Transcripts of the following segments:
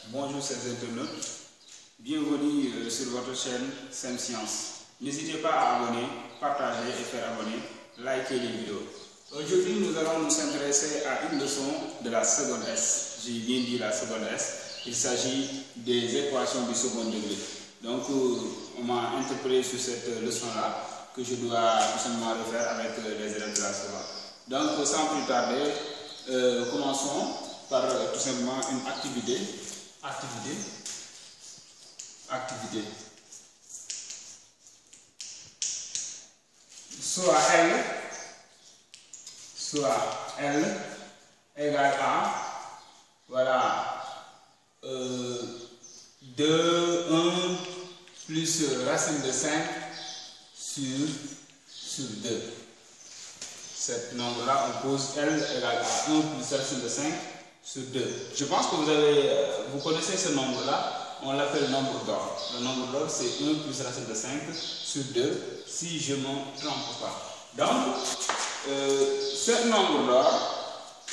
Bonjour chers internautes, bienvenue sur votre chaîne SEM Science. N'hésitez pas à abonner, partager et faire abonner, liker les vidéos. Aujourd'hui nous allons nous intéresser à une leçon de la seconde S. J'ai bien dit la seconde S, il s'agit des équations du second degré. Donc on m'a interpellé sur cette leçon-là que je dois tout simplement refaire avec les élèves de la seconde. Donc sans plus tarder, commençons par tout simplement une activité. Soit L égale à, voilà, 2, 1 plus racine de 5 sur 2. Cet nombre-là, on pose L égale à 1 plus racine de 5 sur 2. Je pense que vous connaissez ce nombre-là, on l'appelle nombre d'or. Le nombre d'or, c'est 1 plus racine de 5 sur 2, si je ne me trompe pas. Donc, ce nombre d'or,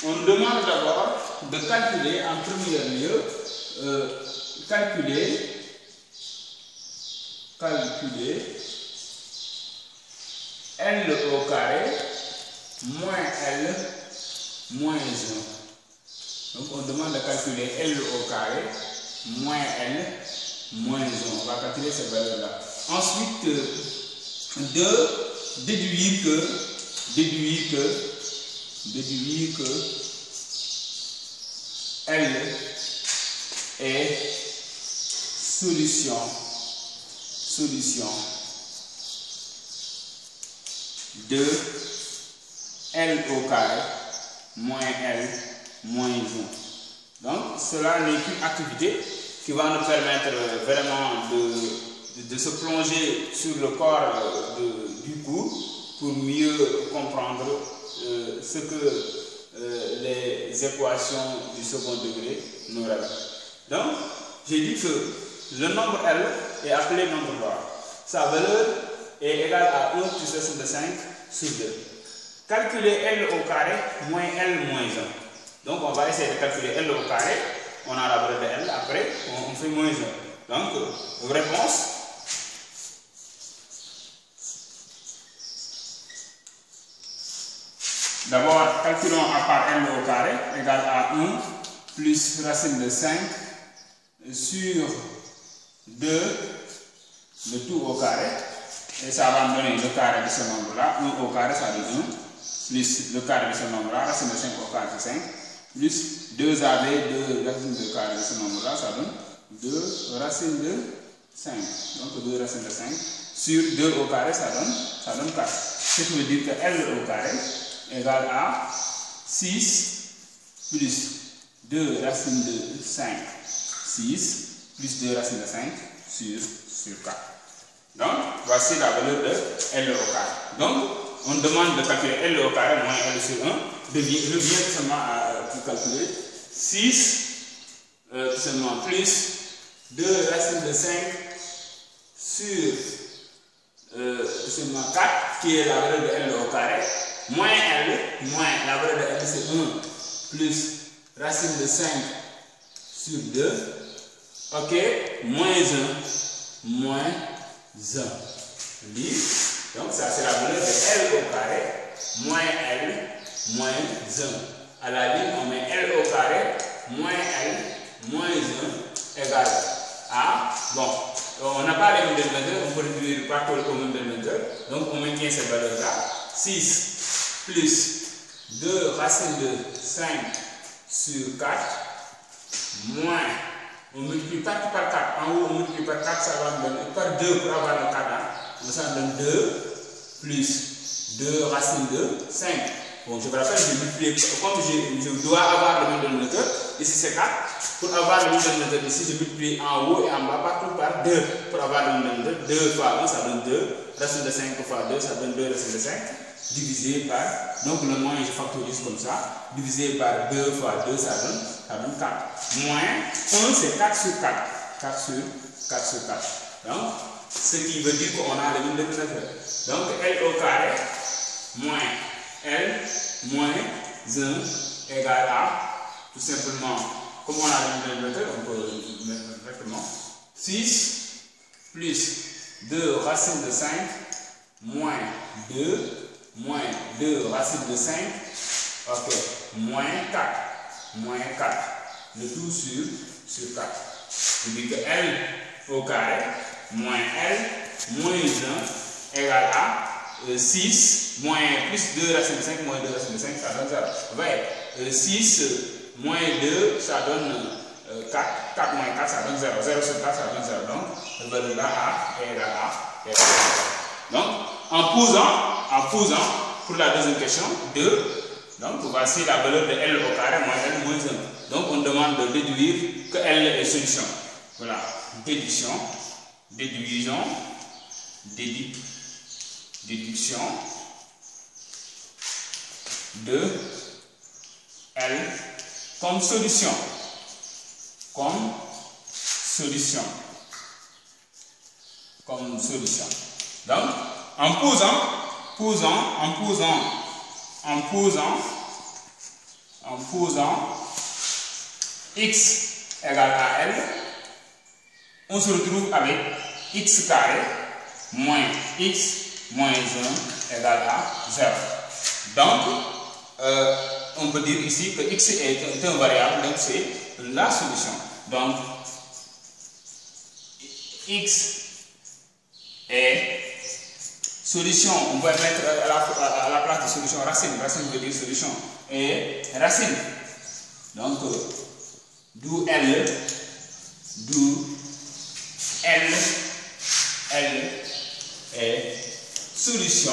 on demande d'abord de calculer en premier lieu, calculer L au carré moins L moins 1. Donc on demande de calculer L au carré moins L moins 1. On va calculer cette valeur-là. Ensuite, déduire que L est solution de L au carré moins L moins 1. Donc cela n'est qu'une activité qui va nous permettre vraiment de se plonger sur le corps du cours pour mieux comprendre ce que les équations du second degré nous révèlent. Donc j'ai dit que le nombre L est appelé nombre d'or. Sa valeur est égale à 1 plus racine de 5 sur 2. Calculer L au carré moins L moins 1. Donc on va essayer de calculer L au carré. On a la valeur de L. Après, on fait moins 1. Donc, réponse. D'abord, calculons à part L au carré égale à 1 plus racine de 5 sur 2, le tout au carré. Et ça va me donner le carré de ce nombre-là. 1 au carré, ça donne 1. Plus le carré de ce nombre-là, racine de 5 au carré, c'est 5. Plus 2AB, 2 racines de carré de ce nombre-là, ça donne 2 racines de 5. Donc 2 racines de 5 sur 2 au carré, ça donne 4. Ce qui veut dire que L au carré égale à 6 plus 2 racines de 5. 6 plus 2 racines de 5 sur 4. Donc, voici la valeur de L au carré. Donc, on demande de calculer L au carré moins L sur 1. Je viens tout simplement à calculer 6 tout simplement plus 2 racines de 5 sur tout simplement 4 qui est la valeur de L au carré moins L moins la valeur de L c'est 1 plus racine de 5 sur 2 ok moins 1 moins 1. Donc ça c'est la valeur de L au carré moins L moins 1. À la ligne, on met L au carré moins L moins 1 égale à, bon, on n'a pas les mêmes dénominateurs, on peut réduire partout au même dénominateur, donc on maintient cette valeur-là. 6 plus 2 racine de 5 sur 4 moins, on multiplie 4 par 4, en haut on multiplie par 4, ça va me donner par 2 pour avoir le 4, donc ça donne 2 plus 2 racines de 5. Bon, je vous rappelle, je multiplie, comme je dois avoir le même dénominateur, ici c'est 4, pour avoir le même dénominateur ici, je multiplie en haut et en bas partout par 2, pour avoir le même dénominateur, 2 fois 1, ça donne 2, racine de 5 fois 2, ça donne 2 racine de 5, divisé par, donc le moins je factorise comme ça, divisé par 2 fois 2, ça donne 4. Moins 1, c'est 4 sur 4, 4 sur 4. Donc, ce qui veut dire qu'on a le même dénominateur. Donc, L au carré, moins L moins 1 égale à tout simplement comme on a le dénominateur, on peut mettre directement 6 plus 2 racine de 5 moins 2 racine de 5, ok, moins 4, le tout sur 4. Je dis que L au carré moins L moins 1 égale à 6 moins plus 2 racine de 5 moins 2 racine de 5, ça donne 0. Vous voyez, 6 moins 2, ça donne 4, 4 moins 4, ça donne 0. 0 sur 4, ça donne 0. Donc, le valeur là A est égale à 0. Donc, en posant pour la deuxième question, 2, donc voici la valeur de L au carré moins L moins 1. Donc, on demande de déduire que L est solution. Voilà, déduction de L comme solution. Donc, en posant x égale à L, on se retrouve avec x carré moins x moins 1 égale à 0. Donc, on peut dire ici que x est un variable, donc c'est la solution. Donc, x est solution, on peut mettre à la place de solution racine veut dire solution, et racine. Donc, d'où L est solution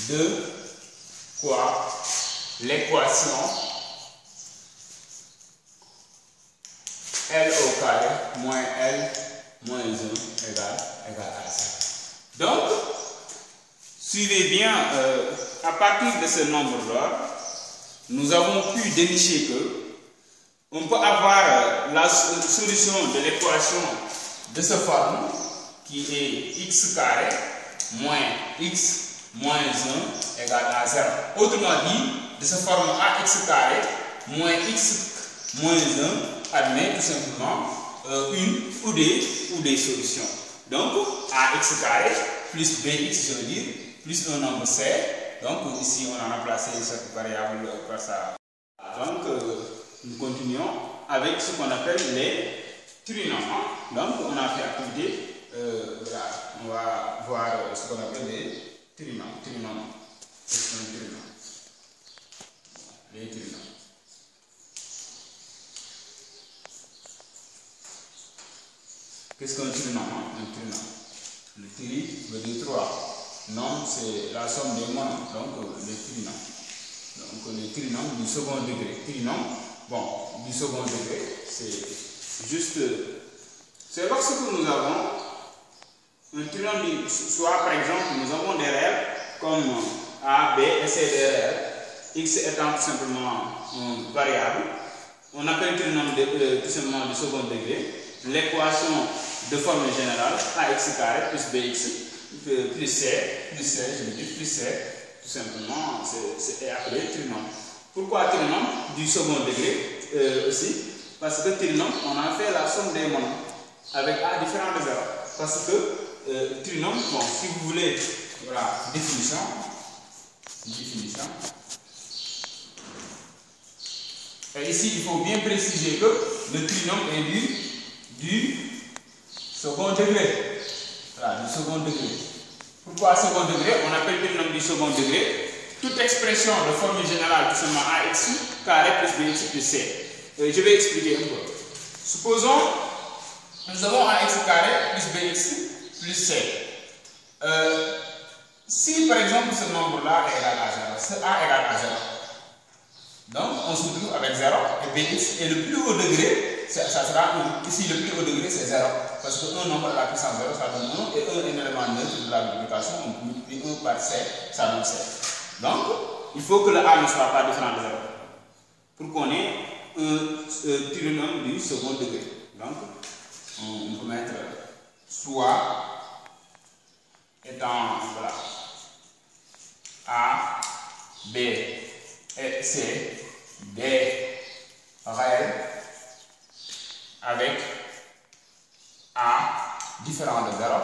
de quoi? L'équation L au carré moins L moins 1 égale à 0. Donc, suivez bien, à partir de ce nombre-là, nous avons pu dénicher que on peut avoir la solution de l'équation de cette forme qui est x carré moins x moins 1 égale à 0. Autrement dit, de cette forme ax carré moins x moins 1 admet tout simplement une ou des solutions. Donc, ax carré plus bx, je veux dire, plus un nombre c. Donc, ici, on a remplacé cette variable par ça. Donc, nous continuons avec ce qu'on appelle les trinômes. Donc, on a fait activité. Voilà, on va voir ce qu'on appelle les trinômes. Les trinômes. Qu'est-ce qu'un trinôme? Un trinôme. Le tri veut dire 3. Nom, c'est la somme des monomes, donc les trinômes. Donc les trinômes du second degré. Trinôme, bon, du second degré, c'est juste. C'est lorsque nous avons un trinôme, soit par exemple, nous avons des réels comme A, B et C des réels, x étant tout simplement une variable. On appelle trinôme tout simplement du second degré. L'équation de forme générale, ax carré plus bx plus c, je veux dire plus c, tout simplement, c'est appelé trinôme. Pourquoi trinôme du second degré aussi? Parce que trinôme, on a fait la somme des monomes avec a différent de 0. Parce que trinôme, bon, si vous voulez, voilà, définition. Et ici, il faut bien préciser que le trinôme est du second degré. Voilà, du second degré. Pourquoi second degré? On appelle le trinôme du second degré toute expression de forme générale tout simplement ax carré plus bx plus c. Je vais expliquer un peu. Supposons nous avons ax carré plus bx plus c. Si par exemple ce nombre-là est égal à 0, ce a égale à 0, donc on se retrouve avec 0 et bx et le plus haut degré, ça sera 1. Ici, le plus haut degré, c'est 0. Parce qu'un nombre à la puissance 0, ça donne 1. Et 1 est un élément neutre de la multiplication. On multiplie 1 par c, ça donne c. Donc, il faut que le a ne soit pas différent de 0. Pour qu'on ait un trinôme du second degré. Donc, on peut mettre soit étant voilà, A, B, et c'est des réels avec A différent de 0.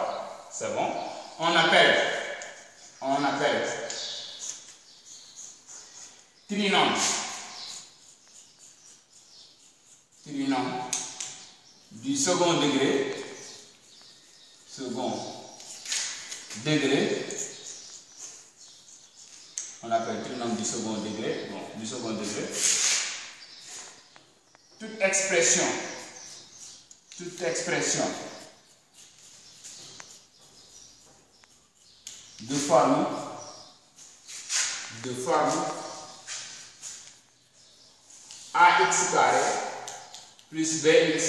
C'est bon. On appelle trinôme du second degré, on appelle trinôme du second degré, toute expression de forme ax carré plus bx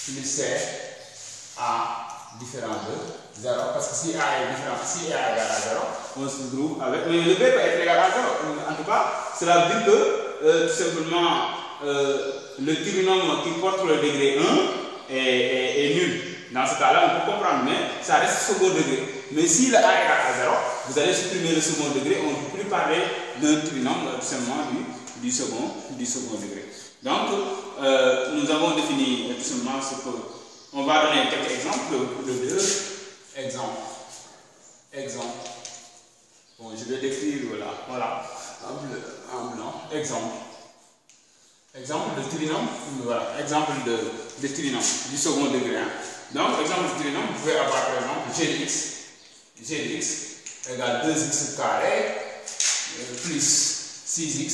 plus c a différent de 0, parce que si a est différent, si a égale à 0, on se trouve avec, mais le b peut être égal à 0, en tout cas, cela veut dire que tout simplement le trinôme qui porte le degré 1 est nul. Dans ce cas-là, on peut comprendre, mais ça reste second degré. Mais si le a égale à 0, vous allez supprimer le second degré, on ne peut plus parler d'un trinôme, tout simplement du second degré. Donc, nous avons défini tout simplement ce que. On va donner quelques exemples de 2 exemples. Bon, je vais décrire voilà, en blanc. Exemple de trinôme, voilà, exemple de trinôme du second degré. Hein. Donc, exemple de trinôme, vous pouvez avoir par exemple g de x égale 2x carré plus 6x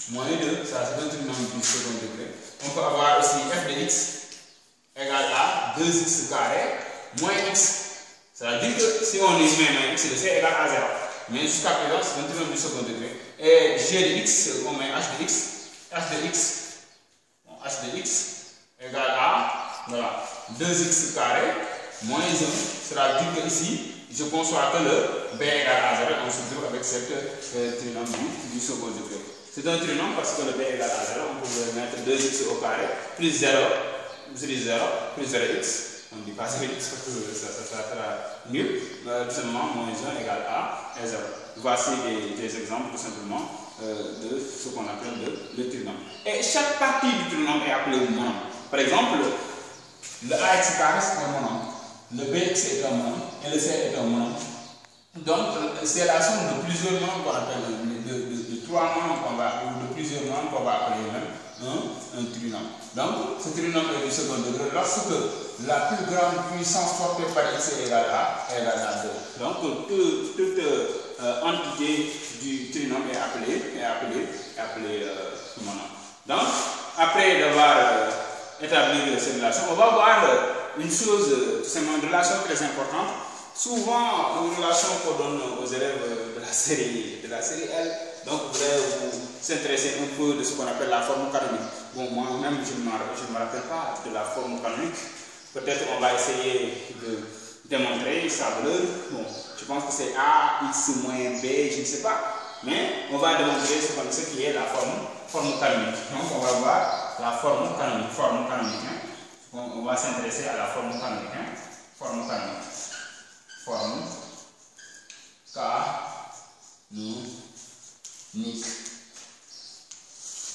moins 2, ça c'est un trinôme du second degré. On peut avoir aussi f de x égale à 2x carré moins x. Ça veut dire que si on y met x de c égale à 0. Mais jusqu'à présent, c'est un trinôme du second degré. Et g de x, on met h de x égale à voilà, 2x carré moins 1. Cela veut dire que ici, je conçois que le b égale à 0. On se trouve avec cette trinôme du second degré. C'est un trinôme parce que le b égale à 0. On peut mettre 2x au carré plus 0. Plus 0x, on ne dit pas 0x parce que ça sera nul, tout simplement moins 1 égale à 0. Voici des exemples tout simplement de ce qu'on appelle le trinôme. Et chaque partie du trinôme est appelée un monôme. Par exemple, le ax carré c'est un monôme, le bx est un monôme et le c est un monôme. Donc c'est la somme de plusieurs monômes qu'on appelle de 3 monômes ou de plusieurs monômes qu'on va appeler même un trinôme. Donc, ce trinôme est du second degré lorsque la plus grande puissance portée par x est égale à 2. Donc, toute entité du trinôme est appelée monôme. Donc, après d'avoir établi cette relation, on va voir une chose, tout simplement une relation très importante. Souvent, une relation qu'on donne aux élèves de la série L. Donc, vous allez vous s'intéresser un peu de ce qu'on appelle la forme canonique. Bon, moi-même, je ne me rappelle pas de la forme canonique. Peut-être on va essayer de démontrer sa valeur. Bon, je pense que c'est A, X moins B, je ne sais pas. Mais on va démontrer ce qui est la forme canonique. Donc, on va voir la forme canonique. Hein. On va s'intéresser à la forme canonique. Hein. Forme canonique. Forme canonique.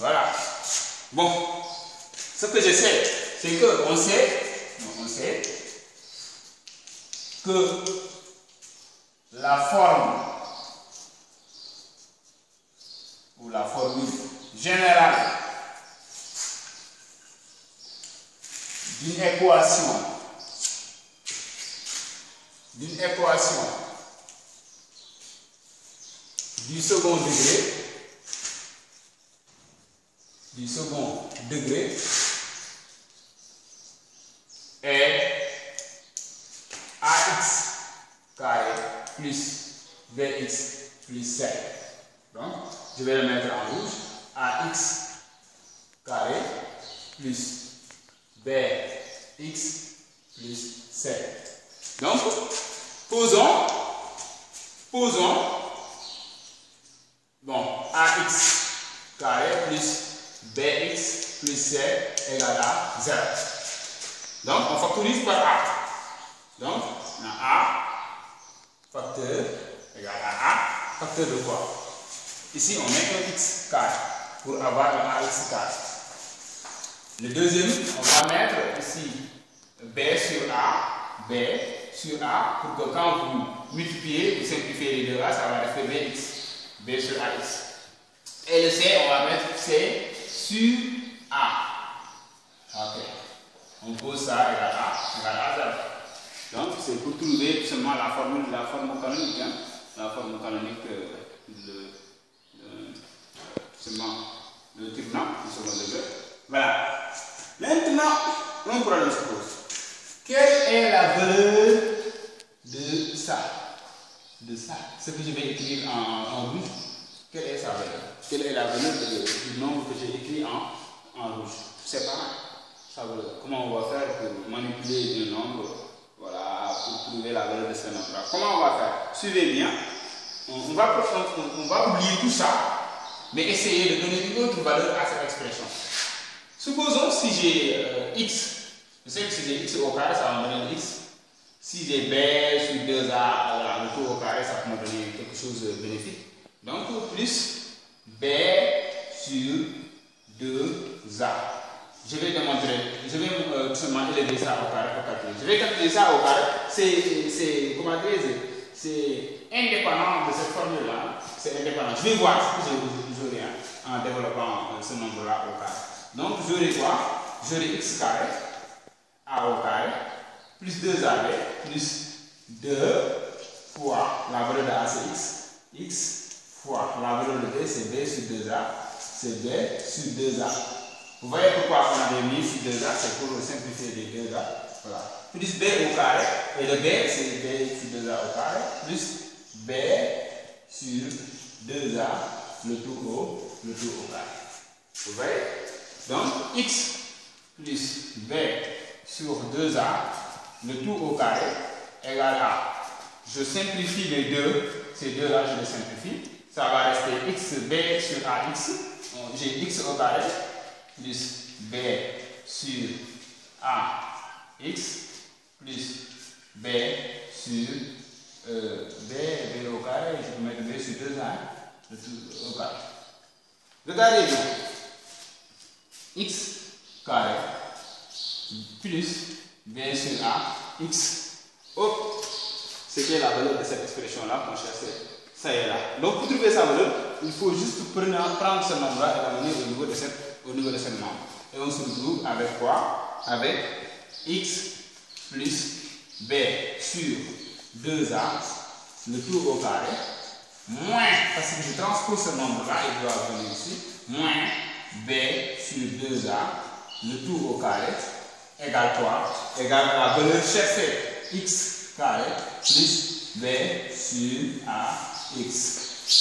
Voilà. Bon, ce que je sais, c'est qu'on sait que la forme ou la formule générale d'une équation du second degré est ax carré plus bx plus c. Donc, je vais le mettre en rouge. Ax carré plus bx plus c. Donc, posons bon, ax carré plus bx plus c égale à 0. Donc, on factorise par a. Donc, on a a facteur égale à a facteur de quoi? ici on met un x carré pour avoir un ax carré. Le deuxième, on va mettre ici b sur a pour que quand vous multipliez, vous simplifiez les deux a, ça va rester bx, b sur ax. Et le c, on va mettre c sur a. Ok. On pose ça égale a 0. Donc c'est pour trouver seulement la forme canonique, hein, la forme canonique seulement le triplan du second degré. Voilà. Maintenant, un problème se pose. Quelle est la valeur de ça? Ce que je vais écrire en rouge, quelle est sa valeur? Quelle est la valeur du nombre que j'ai écrit en rouge? C'est pareil. Sa valeur. Comment on va faire pour manipuler un nombre, voilà, pour trouver la valeur de ce nombre-là? Comment on va faire? Suivez bien. On va oublier tout ça, mais essayer de donner une autre valeur à cette expression. Supposons si j'ai x, je sais que si j'ai x au carré, ça va me donner x. Si j'ai b sur 2a, le tout au carré, ça peut me donner quelque chose de bénéfique. Donc plus b sur 2a. Je vais démontrer, je vais tout simplement élever ça au carré pour calculer. Je vais calculer ça au carré. C'est indépendant de cette formule-là. C'est indépendant. Je vais voir ce que j'aurai en développant ce nombre-là au carré. Donc j'aurai quoi? J'aurai x carré, a au carré, plus 2ab, plus 2 fois la valeur de a c'est x fois la valeur de b c'est b sur 2a, c'est b sur 2a. Vous voyez pourquoi on avait mis sur 2a, c'est pour simplifier les 2a. Voilà. Plus b au carré, et le b c'est b sur 2a au carré, plus b sur 2a, le tout au carré. Vous voyez? Donc x plus b sur 2a, le tout au carré, égale à. Je simplifie les deux, ces deux-là je les simplifie. Ça va rester x b sur ax. J'ai x au carré plus b sur ax plus b sur b au carré. Je peux mettre b sur 2a, le tout au carré. Regardez bien. X carré plus b sur a x. Hop, c'était la valeur de cette expression-là qu'on cherchait. Ça y est là. Donc pour trouver sa valeur, il faut juste prendre ce nombre-là et l'amener au niveau de cette nombre. Et on se retrouve avec quoi? Avec x plus b sur 2a, le tout au carré, moins, parce que je transpose ce nombre-là, il doit venir ici, moins b sur 2a, le tout au carré, égale quoi? Égale à la valeur cherchée, x carré plus b sur ax.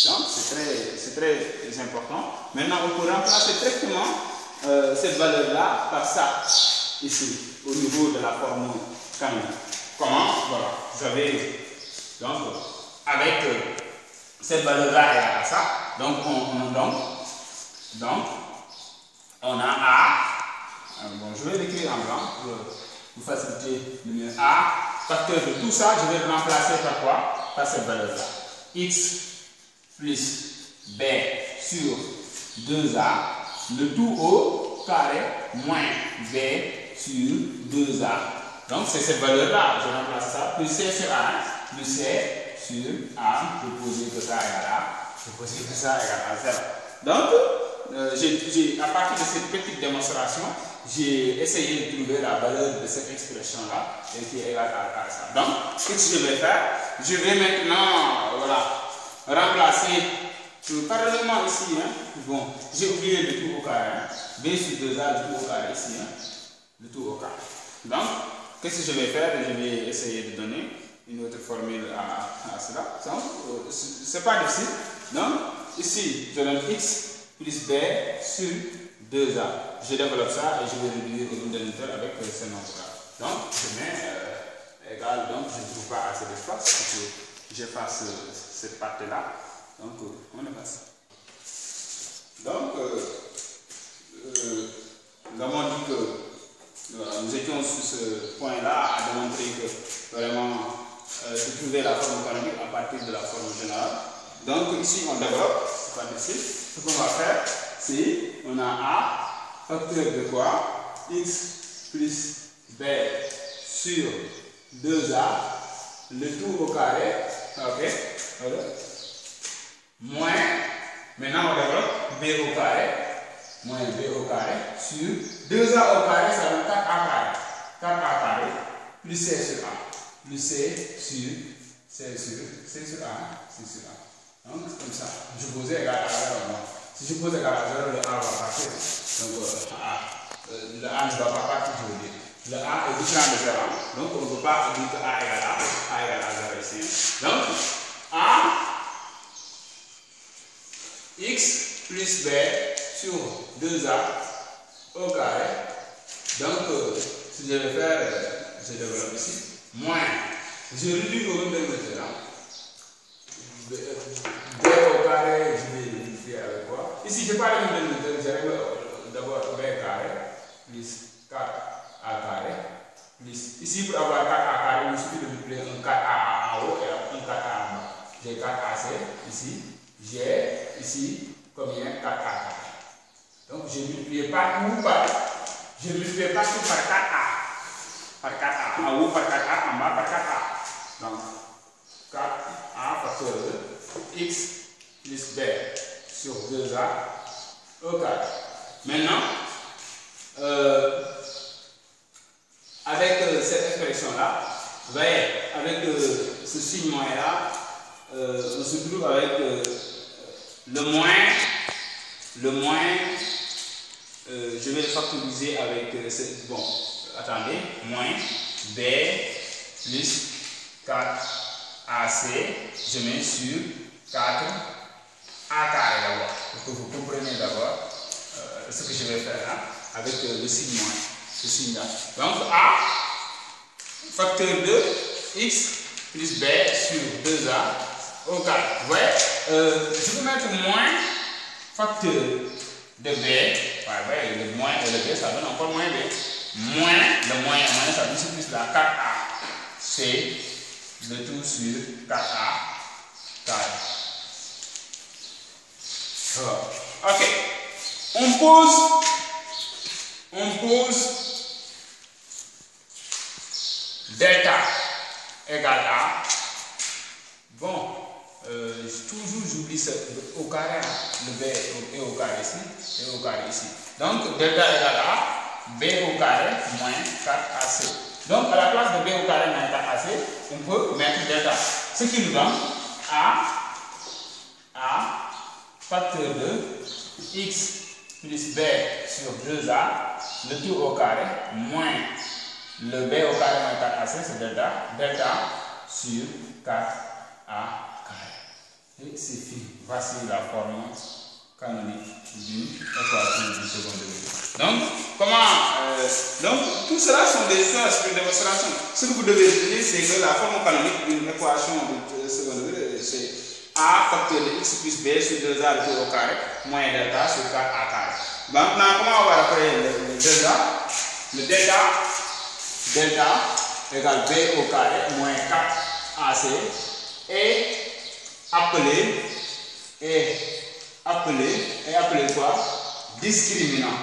Donc c'est très important. Maintenant on peut remplacer directement cette valeur-là par ça, ici, au niveau de la formule canonique. Comment? Voilà, j'avais donc avec cette valeur-là égale à ça, donc on a A, bon, je vais l'écrire en blanc pour vous faciliter le mieux. A, facteur de tout ça, je vais le remplacer par quoi? Par cette valeur-là. X plus B sur 2A, le tout au carré, moins B sur 2A. Donc c'est cette valeur-là, je remplace ça, plus C sur A, plus C sur A, proposer que ça égale A, proposer que ça égale à 0. Donc, à partir de cette petite démonstration, j'ai essayé de trouver la valeur de cette expression-là et qui est égale à ça. Donc, ce que je vais faire, je vais maintenant remplacer parallèlement ici. Hein, bon, j'ai oublié le tout au carré. Hein, B sur 2A, le tout au carré ici. Hein, le tout au carré. Donc, qu'est-ce que je vais faire? Je vais essayer de donner une autre formule à cela. C'est pas difficile. Donc, ici, je donne x plus b sur 2a. Je développe ça et je vais réduire le dénominateur avec ce nombre-là. Donc, je mets égal, donc je ne trouve pas assez d'espace pour que j'efface cette partie-là. Donc, on efface. Donc, nous avons dit que nous étions sur ce point-là à démontrer que vraiment, se trouver la forme canonique à partir de la forme générale. Donc, ici, on développe. par-dessus. Ce qu'on va faire, c'est, on a A, facteur de quoi? X plus B sur 2A, le tout au carré, ok, voilà. Moins, maintenant on développe B au carré, moins B au carré, sur 2A au carré, ça donne 4A carré, 4A carré, plus C sur A, plus C sur A, C sur A. Donc, comme ça, je posais égal à 0. Si je pose égal à 0, le A va partir. Donc, le A ne va pas partir, je veux dire. Le A est différent de 0. Donc, on ne peut pas dire que A égale à 0 ici. Donc, A, X plus B sur 2A au carré. Donc, si je vais faire, je développe ici, moins, je réduis au même dénominateur. B au carré, je vais vérifier avec quoi. Ici, je parle de même dénominateur, j'arrive d'abord B carré plus 4A carré plus. Ici, pour avoir 4A carré, il suffit de multiplier un 4A en haut et un 4A en bas. J'ai 4AC ici, j'ai ici combien? 4A carré. Donc, je multiplie partout par 4A. Par 4A, en haut par 4A, en bas par 4A. Donc, 4A facteur de X plus B sur 2A au carré. Maintenant, avec cette expression-là, vous voyez, avec ce signe moins-là, on se trouve avec le moins, je vais le factoriser avec, bon, attendez, moins B plus 4AC, je mets sur 4A carré d'abord, pour que vous compreniez d'abord ce que je vais faire là, avec le signe moins, ce signe-là. Donc A, facteur de X plus B sur 2A au carré. Vous voyez, je peux mettre moins facteur de B, ouais, le moins et le B, ça donne encore moins B. Moins, le moins et moins, ça donne plus la 4A. C'est le tout sur 4A carré. Ok. On pose delta égale A. Bon, toujours j'oublie ça au carré, le B est au carré ici et au carré ici. Donc delta égale A, B au carré moins 4AC. Donc à la place de B au carré moins 4AC, on peut mettre delta. Ce qui nous donne A facteur de X plus B sur 2A, le tout au carré, moins le B au carré moins 4AC, c'est delta sur 4A carré. Et c'est fini. Voici la forme canonique d'une équation du second degré. Donc, donc, tout cela sont des choses de démonstration. Ce que vous devez retenir, c'est que la forme canonique d'une équation de second degré, c'est A facteur de X plus B sur 2A le tout au carré, moins delta sur 4A carré. Maintenant, comment on va appeler le delta? Le delta égale B au carré moins 4AC est appelé quoi? Discriminant.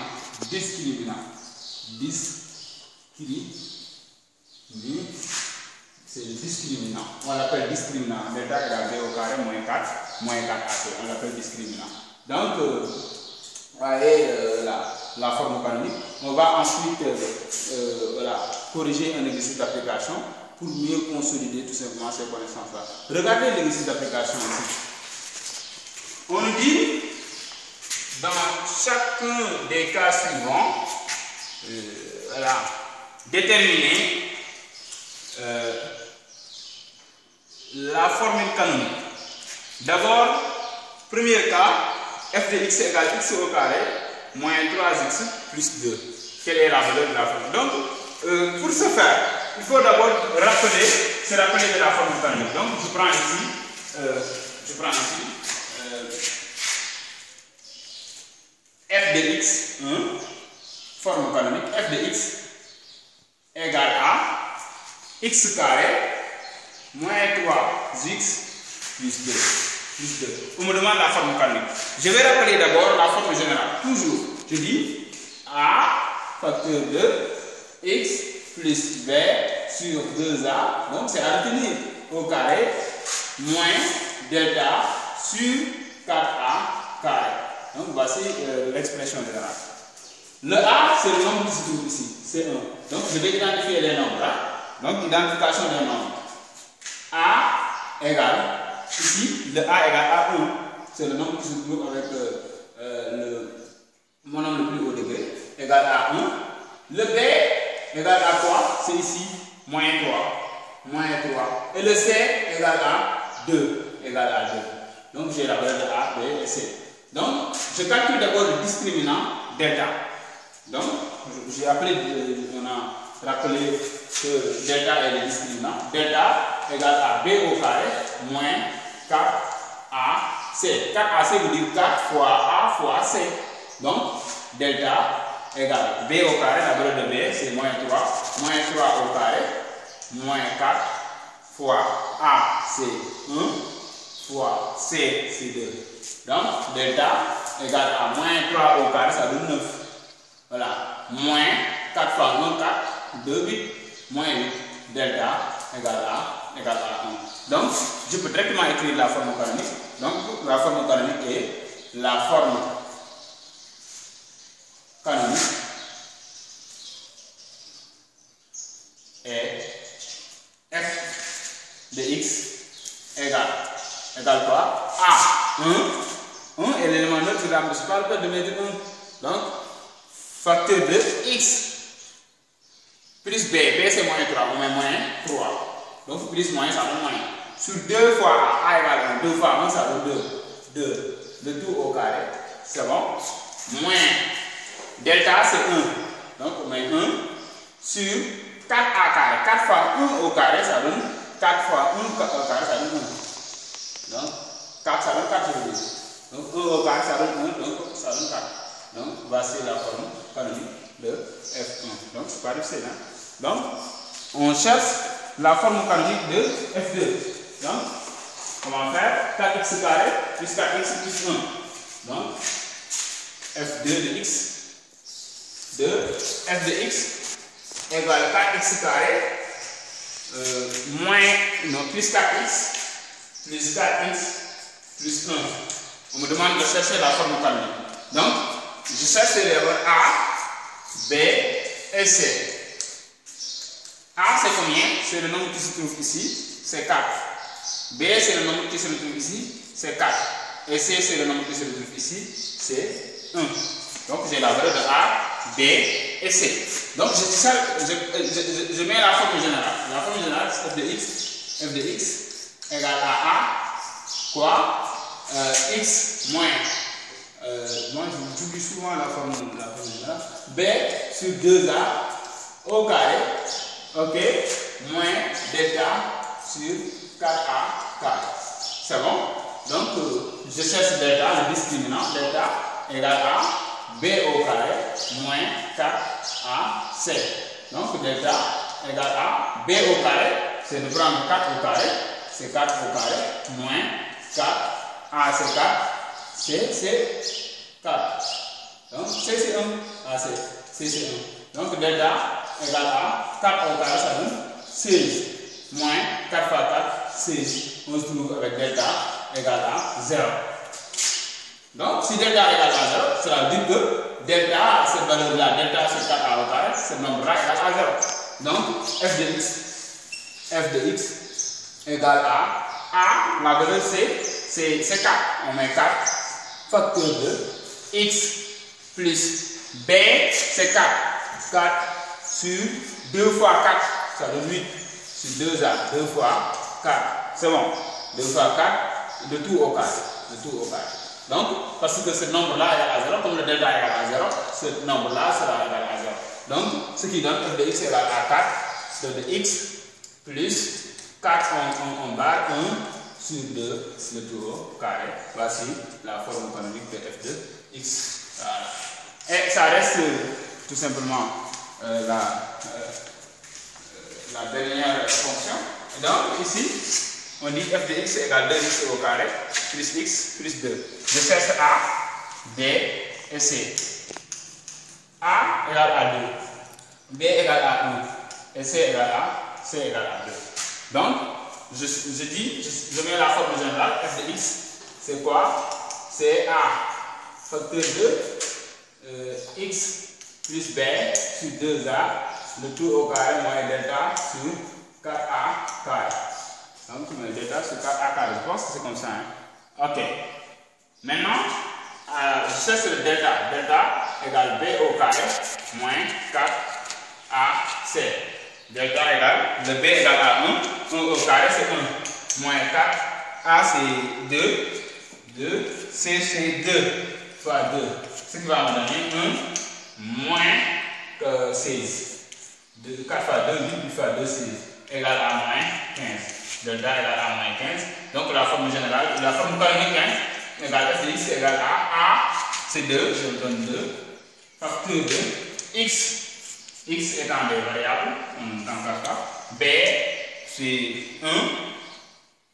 C'est le discriminant. On l'appelle discriminant. Delta égale B au carré moins 4AC. On l'appelle discriminant. Donc, voyez la forme canonique. On va ensuite corriger un exercice d'application pour mieux consolider tout simplement ces connaissances-là. Regardez l'exercice d'application ici. On nous dit, dans chacun des cas suivants, déterminer la formule canonique. D'abord, premier cas, f de x égale x au carré moins 3x plus 2. Quelle est la valeur de la formule? Donc, pour ce faire, il faut d'abord se rappeler de la formule canonique. Donc, je prends ici f de x, forme canonique, f de x égale à x carré moins 3x plus 2. plus 2. On me demande la forme canonique. Je vais rappeler d'abord la forme générale. Toujours, je dis A facteur de x plus b sur 2a. Donc c'est à retenir au carré moins delta sur 4a carré. Donc voici l'expression générale. Le A, c'est le nombre qui se trouve ici, c'est 1. Donc je vais identifier les nombres. Donc identification des nombres. A égale, ici, le A égale à 1. C'est le nombre qui se trouve avec mon nombre le plus haut degré, égale à 1. Le B égale à quoi? C'est ici, moins 3. Et le C égale à 2, égale à 2. Donc j'ai la valeur de A, B et C. Donc je calcule d'abord le discriminant delta. Donc j'ai appelé, on a rappelé que delta est le discriminant. Delta égale à B au carré moins 4AC. 4AC veut dire 4 fois A fois C. Donc delta égale B au carré, la valeur de B c'est moins 3. Moins 3 au carré, moins 4 fois A c'est 1 fois C c'est 2. Donc delta égale à moins 3 au carré, ça donne 9. Voilà, moins 4 fois 1, 4, 2, 8, moins 8, delta égale à 1. Donc, je peux directement écrire la forme canonique. Donc, la forme canonique est la forme canonique est f de x égale quoi? A, 1 est l'élément neutre, je ne parle pas de mettre 1. Donc, facteur de x plus b, b c'est moins 3, on met moins 3. Donc plus moins, ça donne moins. Sur 2 fois a égale 1, 2 fois 1, ça donne 2. Le tout au carré, c'est bon. Moins delta c'est 1. Donc on met 1 sur 4a carré. 4 fois 1 au carré, ça donne 4 fois 1 au carré, ça donne 1. Donc 4, ça donne 4 sur 2. Donc 1 au carré, ça donne 1, donc ça donne 4. Donc voici la forme canonique de F1. Donc c'est pas difficile. Hein? Donc on cherche la forme canonique de F2. Donc comment faire? 4x carré plus 4x plus 1. Donc F2 de x de f de x égale 4x carré plus 4x plus 4x plus 1. On me demande de chercher la forme canonique. Donc je cherche les valeurs A, B et C. A c'est combien? C'est le nombre qui se trouve ici, c'est 4. B c'est le nombre qui se trouve ici, c'est 4. Et C c'est le nombre qui se trouve ici, c'est 1. Donc j'ai la valeur de A, B et C. Donc je mets la forme générale. La forme générale c'est f de x égale à A, quoi? X moins moi j'oublie souvent la forme générale. B sur 2A au carré, ok, moins delta sur 4A carré. C'est bon? Donc je cherche delta, le discriminant, delta égale à B au carré moins 4AC. Donc delta égale à B au carré, c'est de prendre 4 au carré, c'est 4 au carré, moins 4A c'est 4. C c'est 4. Donc C c'est 1. A c'est 1. Donc delta égale à 4 au carré, ça donne 16. Moins 4 fois 4, 16. On se trouve avec delta égale à 0. Donc si delta égale à 0, cela veut dire que delta, cette valeur-là, delta c'est 4A au carré, ce nombre-là égale à 0. Donc f de x égale à A, la valeur c'est 4. On met 4. Facteur de x plus b c'est 4. 4 sur 2 fois 4, ça donne 8. Sur 2a, 2 fois 4. C'est bon. 2 fois 4, de tout au carré. Donc, parce que ce nombre-là est à 0, comme le delta est à 0, ce nombre-là sera égal à 0. Donc, ce qui donne f de x égale à 4, f de x plus 4 on barre 1 sur 2, le tout au carré. Voici la forme canonique de f de x. Voilà. Et ça reste tout simplement la dernière fonction. Et donc ici, on dit f de x égale 2x au carré plus x plus 2. Je cherche A, B et C. A égale à 2, B égale à 1 et C égale à C égale à 2. Donc, je mets la formule générale, f de x, c'est quoi? C'est A facteur de x plus b sur 2a, le tout au carré moins delta sur 4a carré. Donc, tu mets delta sur 4a carré. Je pense que c'est comme ça. Hein? Ok. Maintenant, je cherche le delta. Delta égale b au carré moins 4ac. Delta égale, le b égale à 1. 1 au carré c'est 1. Moins 4a c'est 2. C c'est 2 fois 2. Ce qui va me donner 1 moins 16. 4 fois 2, 8 fois 2, 16. Égale à moins 15. Delta égale à moins 15. Donc la formule générale, la formule canonique égale f de x égale à A, c'est 2, je me donne 2. Facteur de x. X étant des variables, dans ce cas, B c'est 1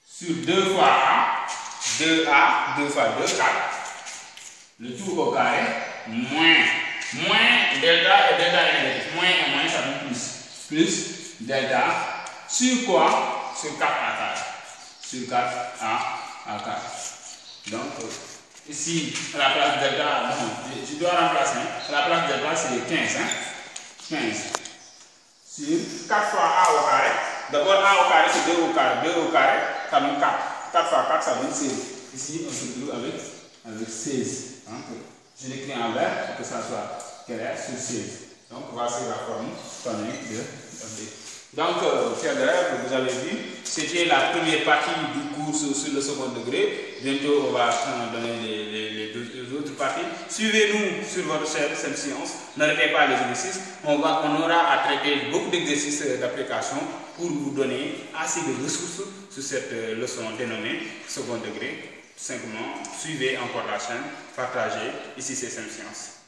sur 2 fois A, 2A, 2 fois 2, 4. Le tout au carré, moins delta et delta est négatif. Moins et moins, ça donne plus delta sur quoi? Sur 4A carré. Sur 4A carré. Donc, ici, à la place de delta, bon, je dois remplacer. À la place de delta, c'est 15. Hein? 15 sur 4 fois A au carré. D'abord, A au carré, c'est 2 au carré. 2 au carré, ça donne 4. 4 fois 4, ça donne 16. Ici, on se trouve avec 16. Donc, je l'écris en vert pour que ça soit clair sur 16. Donc, voici la formule canonique de FD. Donc, chers élèves, vous avez vu, c'était la première partie du cours sur le second degré. Bientôt, on va donner les autres parties. Suivez-nous sur votre chaîne SEM Sciences. N'arrêtez pas les exercices. On aura à traiter beaucoup d'exercices d'application pour vous donner assez de ressources sur cette leçon dénommée second degré. Simplement, suivez encore la chaîne, partagez. Ici, c'est SEM Sciences.